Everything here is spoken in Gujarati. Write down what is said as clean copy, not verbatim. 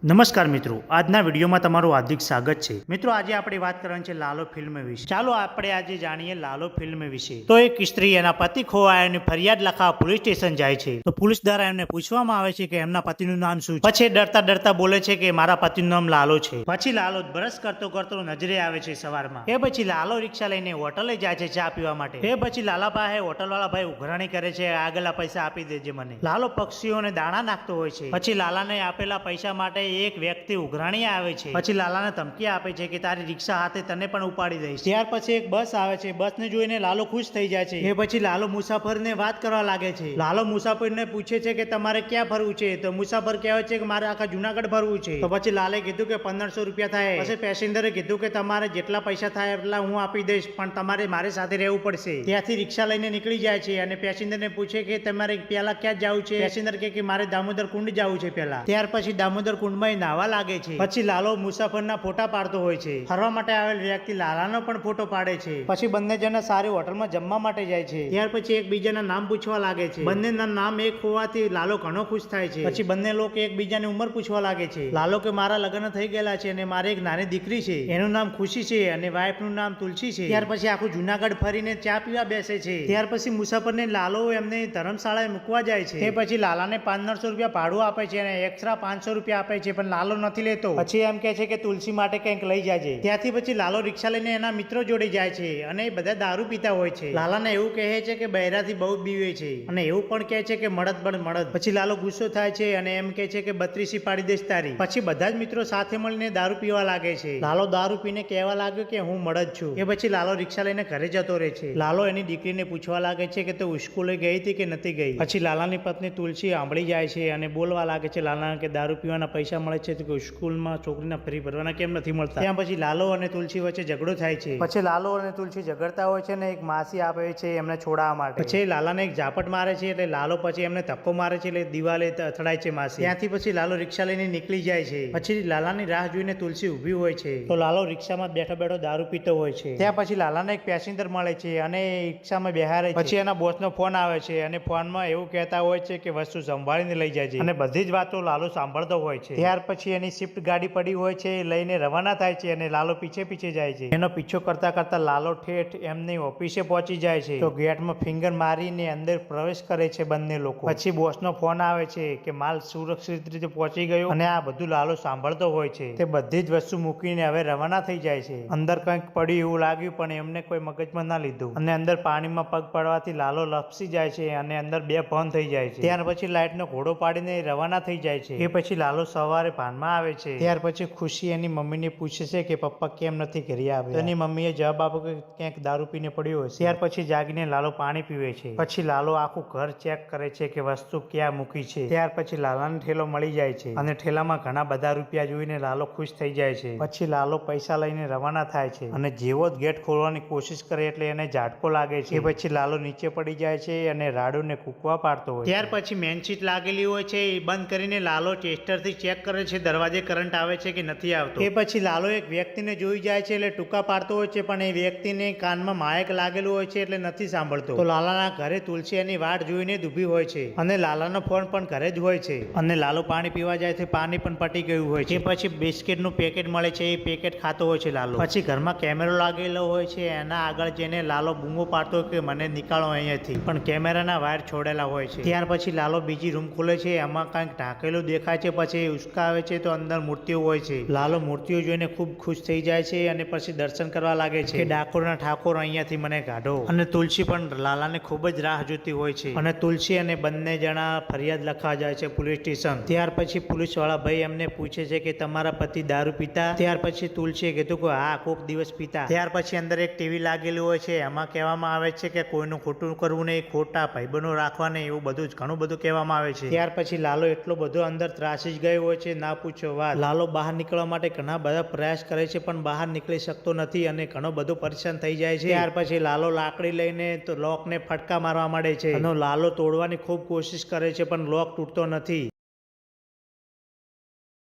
નમસ્કાર મિત્રો, આજના વિડીયોમાં તમારું હાર્દિક સ્વાગત છે। મિત્રો, આજે આપણે વાત કરવાની છે લાલો ફિલ્મ વિશે। ચાલો આપણે આજે જાણીએ લાલો ફિલ્મ વિશે। તો એક સ્ત્રી એના પતિ ખોવાયાની ફરિયાદ લખાવવા પોલીસ સ્ટેશન જાય છે તો પોલીસ દ્વારા એમને પૂછવામાં આવે છે કે એમના પતિનું નામ શું છે। પછી ડરતા ડરતા બોલે છે કે મારા પતિનું નામ લાલો છે। પછી લાલો બ્રશ કરતો કરતો નજરે આવે છે સવારમાં। એ પછી લાલો રિક્ષા લઈને હોટલે જાય છે ચા પીવા માટે। એ પછી લાલા પાસે હોટલ વાળા ભાઈ ઉઘરાણી કરે છે, આગલા પૈસા આપી દેજે મને। લાલો પક્ષીઓને દાણા નાખતો હોય છે। પછી લાલાને આપેલા પૈસા માટે એક વ્યક્તિ ઉઘરાણી આવે છે। પછી લાલાને ધમકી આપે છે કે તારી રિક્ષા હાથે તને પણ ઉપાડી દઈશ। ત્યાર પછી એક બસ આવે છે, બસને જોઈને લાલો ખુશ થઈ જાય છે। એ પછી લાલો મુસાફરને વાત કરવા લાગે છે। લાલો મુસાફરને પૂછે છે કે તમારે ક્યાં ફરવું છે તો મુસાફર કહેવાય છે કે મારે આખા જુનાગઢ ફરવું છે। તો પછી લાલે કીધું કે 1500 રૂપિયા થાય। પછી પેસેન્જરે કીધું કે તમારે જેટલા પૈસા થાય એટલા હું આપી દઈશ, પણ તમારે મારી સાથે રહેવું પડશે। ત્યાંથી રિક્ષા લઈને નીકળી જાય છે અને પેસેન્જરને પૂછે કે તમારે પેલા ક્યાં જવું છે। પેસેન્જર કે મારે દામોદર કુંડ જવું છે પેલા। ત્યાર પછી દામોદર કુંડમાં નાવા લાગે છે। પછી લાલો મુસાફરના ફોટા પાડતો હોય છે। ફરવા માટે આવેલ વ્યક્તિ લાલાનો પણ ફોટો પાડે છે। પછી બંને જણા સારી હોટલમાં જમવા માટે જાય છે। ત્યાર પછી એકબીજાના નામ પૂછવા લાગે છે। બંનેના નામ એક હોવાથી લાલો ઘણો ખુશ થાય છે। પછી બંને લોકો એકબીજાની ઉંમર પૂછવા લાગે છે। લાલો કે મારા લગ્ન થઈ ગયેલા છે અને મારે એક નાની દીકરી છે, એનું નામ ખુશી છે અને વાઈફનું નામ તુલસી છે। ત્યાર પછી આખું જુનાગઢ ફરીને ચા પીવા બેસે છે। ત્યાર પછી મુસાફરને લાલો એમને ધર્મશાળાએ મૂકવા જાય છે। તે પછી લાલાને 1500 રૂપિયા ભાડું આપે છે અને એક્સ્ટ્રા 500 રૂપિયા આપે છે, પણ લાલો નથી લેતો। પછી એમ કહે છે કે તુલસી માટે કંઈક લઈ જાજે। ત્યાંથી પછી લાલો રિક્ષા લઈને એના મિત્રો જોડે જાય છે અને બધા દારૂ પીતા હોય છે। લાલાને એવું કહે છે કે બહેરાથી બહુ પીવે છે અને એવું પણ કહે છે કે મળદ પણ મળદ। પછી લાલો ગુસ્સો થાય છે અને એમ કહે છે કે 32 પાડી દેશ તારી। પછી બધા જ મિત્રો સાથે મળીને દારૂ પીવા લાગે છે। લાલો દારૂ પીને કહેવા લાગ્યો કે હું મળદ છું। એ પછી લાલો રિક્ષા લઈને ઘરે જતો રહે છે। લાલો એની દીકરીને પૂછવા લાગે છે કે તું સ્કૂલે ગઈ હતી કે નથી ગઈ। પછી લાલાની પત્ની તુલસી સાંભળી જાય છે અને બોલવા લાગે છે લાલાને કે દારૂ પીવાના પૈસા મળે છે તો સ્કૂલમાં છોકરીના ફરી ભરવાના કેમ નથી મળતા। ત્યાં પછી લાલો અને તુલસી વચ્ચે ઝઘડો થાય છે। પછી લાલો અને તુલસી ઝઘડતા હોય છે ને એક માસી આપે છે એમને છોડાવવા માટે। પછી લાલાને એક ઝાપટ મારે છે એટલે લાલો પછી એમને ધક્કો મારે છે એટલે દિવાલે અથડાય છે માસી। ત્યાંથી પછી લાલો રિક્ષા લઈને નીકળી જાય છે। પછી લાલાની રાહ જોઈને તુલસી ઊભી હોય છે તો લાલો રિક્ષામાં બેઠો બેઠો દારૂ પીતો હોય છે। ત્યાં પછી લાલાને એક પેસેન્જર મળે છે અને રિક્ષામાં બેહારે છે। પછી એના બોસનો ફોન આવે છે અને ફોનમાં એવું કહેતા હોય છે કે વસ્તુ સંભાળીને લઈ જાય અને બધી જ વાતો લાલો સાંભળતો હોય છે। ત્યાર પછી એની શિફ્ટ ગાડી પડી હોય છે, લઈને રવાના થાય છે અને લાલો પીછે પીછે જાય છે। એનો પીછો કરતા કરતા લાલો ઠેઠ એમની ઓફિસે પહોંચી જાય છે તો ગેટમાં ફિંગર મારીને અંદર પ્રવેશ કરે છે બંને લોકો। પછી બોસનો ફોન આવે છે કે માલ સુરક્ષિત રીતે પહોંચી ગયો અને આ બધું લાલો સાંભળતો હોય છે। તે બધી જ વસ્તુ મૂકીને હવે રવાના થઈ જાય છે। અંદર કંઈક પડ્યું એવું લાગ્યું પણ એમને કોઈ મગજમાં ના લીધું અને અંદર પાણીમાં પગ પડવાથી લાલો લપસી જાય છે અને અંદર બે ભોન થઈ જાય છે। ત્યાર પછી લાઇટનો ઘોડો પાડીને રવાના થઈ જાય છે। એ પછી લાલો સવારે ભાનમાં આવે છે। ત્યાર પછી ખુશી એની મમ્મીને પૂછે છે કે પપ્પા કેમ નથી ઘરે આવ્યા। એની મમ્મીએ જવાબ આપ્યો કે ક્યાંક દારૂ પીને પડ્યો હશે। ત્યાર પછી જાગીને લાલો પાણી પીવે છે। પછી લાલો આખું ઘર ચેક કરે છે કે વસ્તુ ક્યાં મૂકી છે। ત્યાર પછી લાલાને ઠેલો મળી જાય છે અને ઠેલામાં ઘણા બધા રૂપિયા જોઈને લાલો ખુશ થઈ જાય છે। પછી લાલો પૈસા લઈને રવાના થાય છે અને જેવો જ ગેટ ખોલવાની કોશિશ કરે એટલે એને ઝાટકો લાગે છે। એ પછી લાલો નીચે પડી જાય છે અને રાડુને કૂકવા પાડતો હોય। ત્યાર પછી મેન સીટ લાગેલી હોય છે એ બંધ કરીને લાલો ટેસ્ટરથી ચેક કરે છે દરવાજે કરંટ આવે છે કે નથી આવતો। એ પછી લાલો એક વ્યક્તિને જોઈ જાય છે એટલે ટૂંકા પાડતો હોય છે પણ એ વ્યક્તિને કાનમાં માયક લાગેલું હોય છે એટલે નથી સાંભળતો। તો લાલાના ઘરે તુલસી એની વાટ જોઈને જ ઊભી હોય છે અને લાલાનો ફોન પણ ઘરે જ હોય છે અને લાલો પાણી પીવા જાય છે, પાણી પણ પટી ગયું હોય છે। પછી બિસ્કિટનું પેકેટ મળે છે, એ પેકેટ ખાતો હોય છે લાલો। પછી ઘરમાં કેમેરો લાગેલો હોય છે, એના આગળ જઈને લાલો બૂમો પાડતો કે મને નીકાળો અહીંયાથી, પણ કેમેરાના વાયર છોડેલા હોય છે। ત્યાર પછી લાલો બીજી રૂમ ખોલે છે, એમાં કંઈક ઢાંકેલું દેખાય છે। પછી ઉસકાવે છે તો અંદર મૂર્તિઓ હોય છે। લાલો મૂર્તિઓ જોઈને ખૂબ ખુશ થઈ જાય છે અને પછી દર્શન કરવા લાગે છે કે ડાકોરના ઠાકોર અહીંયાથી મને કાઢો। અને તુલસી પણ લાલાને ખૂબ જ રાહ જોતી હોય છે અને તુલસી અને બંને જણા ફરિયાદ લખવા જાય છે પોલીસ સ્ટેશન। ત્યાર પછી પોલીસ વાળા ભાઈ એમને પૂછે છે કે તમારા પતિ દારૂ પીતા? ત્યાર પછી તુલસીએ કીધું કે હા કોક દિવસ પીતા। ત્યાર પછી અંદર એક ટીવી લાગેલું હોય છે, એમાં કહેવામાં આવે છે કે કોઈનું ખોટું કરવું નહીં, ખોટા ભાઈબંધો રાખવા નહીં, એવું બધું જ ઘણું બધું કહેવામાં આવે છે। ત્યાર પછી લાલો એટલો બધો અંદર ત્રાસી જ ગયો હોય છે ના પૂછો વાત। લાલો બહાર નીકળવા માટે ઘણા બધા પ્રયાસ કરે છે પણ બહાર નીકળી શકતો નથી અને ઘણો બધો પરેશાન થઈ જાય છે। ત્યાર પછી લાલો લાકડી લઈને તો લોકને ફટકા મારવા માંડે છે અને લાલો તોડવાની ખૂબ કોશિશ કરે છે પણ લોક તૂટતો નથી।